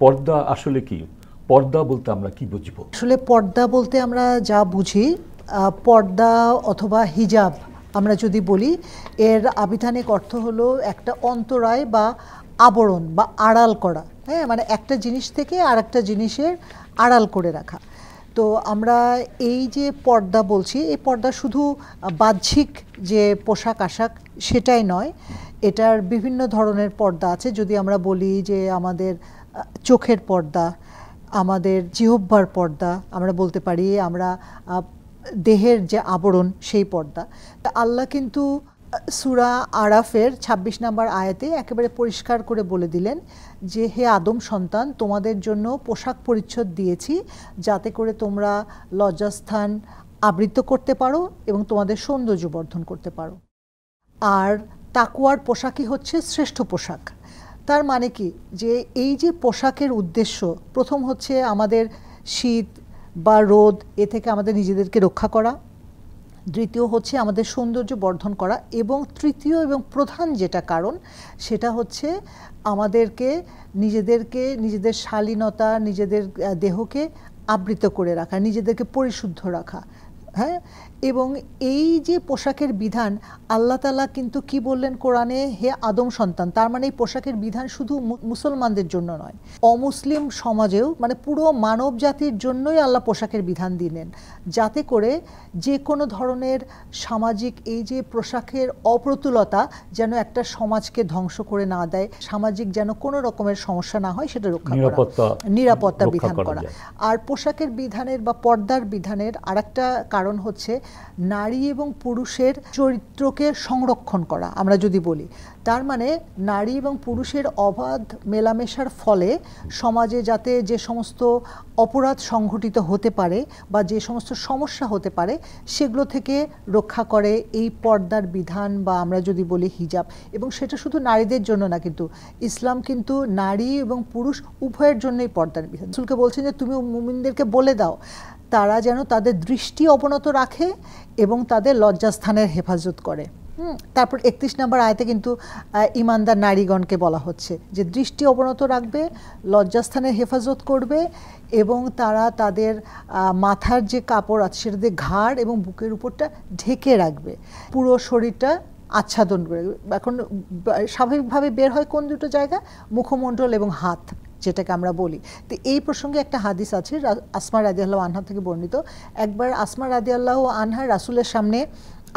পর্দা আসলে কি? পর্দা বলতে আমরা কি বুঝব? আসলে পর্দা বলতে আমরা যা বুঝি, পর্দা অথবা হিজাব আমরা যদি বলি, এর আবিধানিক অর্থ হলো একটা অন্তরায় বা আবরণ বা আড়াল করা। হ্যাঁ, মানে একটা জিনিস থেকে আর একটা জিনিসের আড়াল করে রাখা। তো আমরা এই যে পর্দা বলছি, এই পর্দা শুধু বাহ্যিক যে পোশাক আশাক সেটাই নয়, এটার বিভিন্ন ধরনের পর্দা আছে। যদি আমরা বলি যে আমাদের চোখের পর্দা, আমাদের জিহ্বার পর্দা, আমরা বলতে পারি আমরা দেহের যে আবরণ সেই পর্দা। আল্লাহ কিন্তু সূরা আরাফের ২৬ নম্বর আয়াতে একেবারে পরিষ্কার করে বলে দিলেন যে হে আদম সন্তান, তোমাদের জন্য পোশাক পরিচ্ছদ দিয়েছি যাতে করে তোমরা লজ্জাস্থান আবৃত করতে পারো এবং তোমাদের সৌন্দর্য বর্ধন করতে পারো। আর তাকওয়ার পোশাকই হচ্ছে শ্রেষ্ঠ পোশাক। তার মানে কি, যে এই যে পোশাকের উদ্দেশ্য, প্রথম হচ্ছে আমাদের শীত বা রোদ এ থেকে আমাদের নিজেদেরকে রক্ষা করা, দ্বিতীয় হচ্ছে আমাদের সৌন্দর্য বর্ধন করা, এবং তৃতীয় এবং প্রধান যেটা কারণ সেটা হচ্ছে আমাদেরকে নিজেদের শালীনতা, নিজেদের দেহকে আবৃত করে রাখা, নিজেদেরকে পরিশুদ্ধ রাখা। হ্যাঁ, এবং এই যে পোশাকের বিধান, আল্লাহ তাআলা কিন্তু কি বললেন কোরআনে, হে আদম সন্তান। তার মানে এই পোশাকের বিধান শুধু মুসলমানদের জন্য নয়, অমুসলিম সমাজেও, মানে পুরো মানব জাতির জন্যই আল্লাহ পোশাকের বিধান দিলেন, যাতে করে যে কোনো ধরনের সামাজিক এই যে পোশাকের অপ্রতুলতা যেন একটা সমাজকে ধ্বংস করে না দেয়, সামাজিক যেন কোনো রকমের সমস্যা না হয় সেটা রক্ষা করা, নিরাপত্তা বিধান করা। আর পোশাকের বিধানের বা পর্দার বিধানের আরেকটা কারণ হচ্ছে নারী এবং পুরুষের চরিত্রকে সংরক্ষণ করা। আমরা যদি বলি, তার মানে নারী এবং পুরুষের অবাধ মেলামেশার ফলে সমাজে যাতে যে সমস্ত অপরাধ সংঘটিত হতে পারে বা যে সমস্ত সমস্যা হতে পারে সেগুলো থেকে রক্ষা করে এই পর্দার বিধান, বা আমরা যদি বলি হিজাব। এবং সেটা শুধু নারীদের জন্য না, কিন্তু ইসলাম কিন্তু নারী এবং পুরুষ উভয়ের জন্যই পর্দার বিধান। রাসূলকে বলছেন যে তুমি মুমিনদেরকে বলে দাও তারা যেন তাদের দৃষ্টি অবনত রাখে এবং তাদের লজ্জাস্থানের হেফাজত করে। তারপর ৩১ নম্বর আয়াতে কিন্তু ঈমানদার নারীগণকে বলা হচ্ছে যে দৃষ্টি অবনত রাখবে, লজ্জাস্থানের হেফাজত করবে, এবং তারা তাদের মাথার যে কাপড় আছে সেটা দিয়ে ঘাড় এবং বুকের উপরটা ঢেকে রাখবে, পুরো শরীরটা আচ্ছাদন করে। এখন স্বাভাবিকভাবে বের হয় কোন দুটো জায়গা, মুখমণ্ডল এবং হাত, যেটাকে আমরা বলি। তো এই প্রসঙ্গে একটা হাদিস আছে আসমা রাদিয়াল্লাহু আনহা থেকে বর্ণিত। একবার আসমা রাদিয়াল্লাহু আনহা রাসূলের সামনে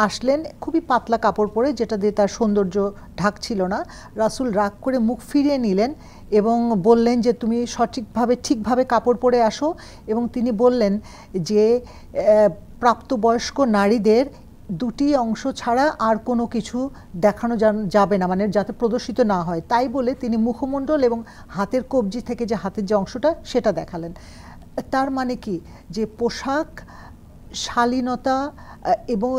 আসলেন খুবই পাতলা কাপড় পরে, যেটা দিয়ে তার সৌন্দর্য ঢাকছিল না। রাসূল রাগ করে মুখ ফিরিয়ে নিলেন এবং বললেন যে তুমি ঠিকভাবে কাপড় পরে আসো। এবং তিনি বললেন যে প্রাপ্তবয়স্ক নারীদের দুটি অংশ ছাড়া আর কোনো কিছু দেখানো যাবে না, মানে যাতে প্রদর্শিত না হয়। তাই বলে তিনি মুখমণ্ডল এবং হাতের কবজি থেকে যে হাতের যে অংশটা সেটা দেখালেন। তার মানে কি, যে পোশাক শালীনতা, এবং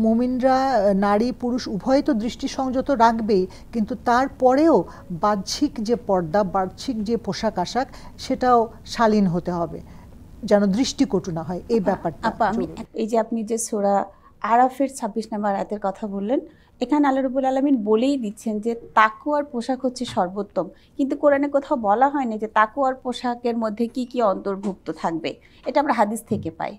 মুমিনরা নারী পুরুষ উভয় তো দৃষ্টি সংযত রাখবেই, কিন্তু তারপরেও বাহ্যিক যে পর্দা, বাহ্যিক যে পোশাক আশাক সেটাও শালীন হতে হবে, যেন দৃষ্টিকটু না হয় এই ব্যাপারটা। এই যে আপনি যে সূরা আরাফের ২৬ নম্বর আয়াতের কথা বললেন, এখানে আল্লাহ রাব্বুল আলামিন বলেই দিচ্ছেন যে তাকওয়ার পোশাক হচ্ছে সর্বোত্তম, কিন্তু কোরআনে কোথাও বলা হয়নি যে তাকওয়ার পোশাকের মধ্যে কি কি অন্তর্ভুক্ত থাকবে। এটা আমরা হাদিস থেকে পাই।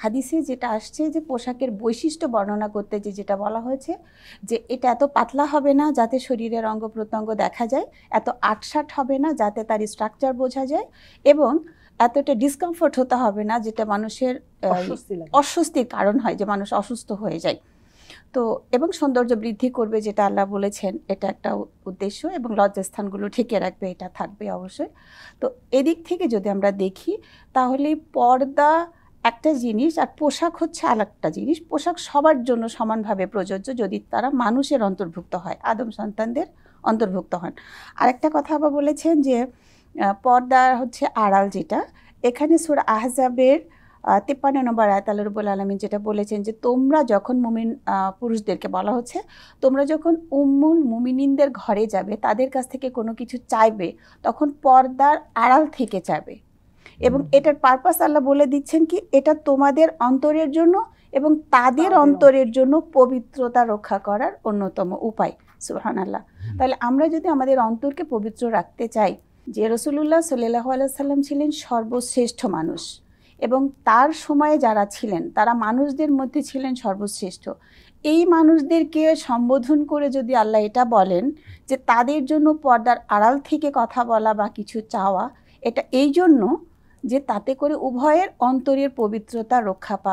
হাদিসে যেটা আসছে যে পোশাকের বৈশিষ্ট্য বর্ণনা করতে যেটা বলা হয়েছে যে এটা এত পাতলা হবে না যাতে শরীরের অঙ্গ প্রত্যঙ্গ দেখা যায়, এত আটসাট হবে না যাতে তার স্ট্রাকচার বোঝা যায়, এবং এতটা ডিসকমফোর্ট হতে হবে না যেটা মানুষের অস্বস্তির কারণ হয়, যে মানুষ অসুস্থ হয়ে যায়। তো এবং সৌন্দর্য বৃদ্ধি করবে, যেটা আল্লাহ বলেছেন, এটা একটা উদ্দেশ্য, এবং লজ্জাস্থানগুলো ঢেকে রাখবে, এটা থাকবে অবশ্যই। তো এদিক থেকে যদি আমরা দেখি তাহলে পর্দা একটা জিনিস আর পোশাক হচ্ছে আরেকটা জিনিস। পোশাক সবার জন্য সমানভাবে প্রযোজ্য যদি তারা মানুষের অন্তর্ভুক্ত হয়, আদম সন্তানদের অন্তর্ভুক্ত হন। আরেকটা কথা আবার বলেছেন যে পর্দা হচ্ছে আড়াল, যেটা এখানে সূরা আহজাবের ৫৩ নম্বর আয়াত আল্লাহ রাব্বুল আলামিন যেটা বলেছেন যে তোমরা যখন মুমিন পুরুষদেরকে বলা হচ্ছে, তোমরা যখন উম্মুল মুমিনিনদের ঘরে যাবে, তাদের কাছ থেকে কোনো কিছু চাইবে, তখন পর্দার আড়াল থেকে চাইবে। এবং এটার পারপাস আল্লাহ বলে দিচ্ছেন কি, এটা তোমাদের অন্তরের জন্য এবং তাদের অন্তরের জন্য পবিত্রতা রক্ষা করার অন্যতম উপায়। সুবহানাল্লাহ। তাহলে আমরা যদি আমাদের অন্তরকে পবিত্র রাখতে চাই, যে রাসূলুল্লাহ সাল্লাল্লাহু আলাইহি সাল্লাম ছিলেন সর্বশ্রেষ্ঠ মানুষ এবং তার সময়ে যারা ছিলেন তারা মানুষদের মধ্যে ছিলেন সর্বশ্রেষ্ঠ। এই মানুষদেরকে সম্বোধন করে যদি আল্লাহ এটা বলেন যে তাদের জন্য পর্দার আড়াল থেকে কথা বলা বা কিছু চাওয়া, এটা এই জন্য যে তাতে করে উভয়ের অন্তরের পবিত্রতা রক্ষা পাবে।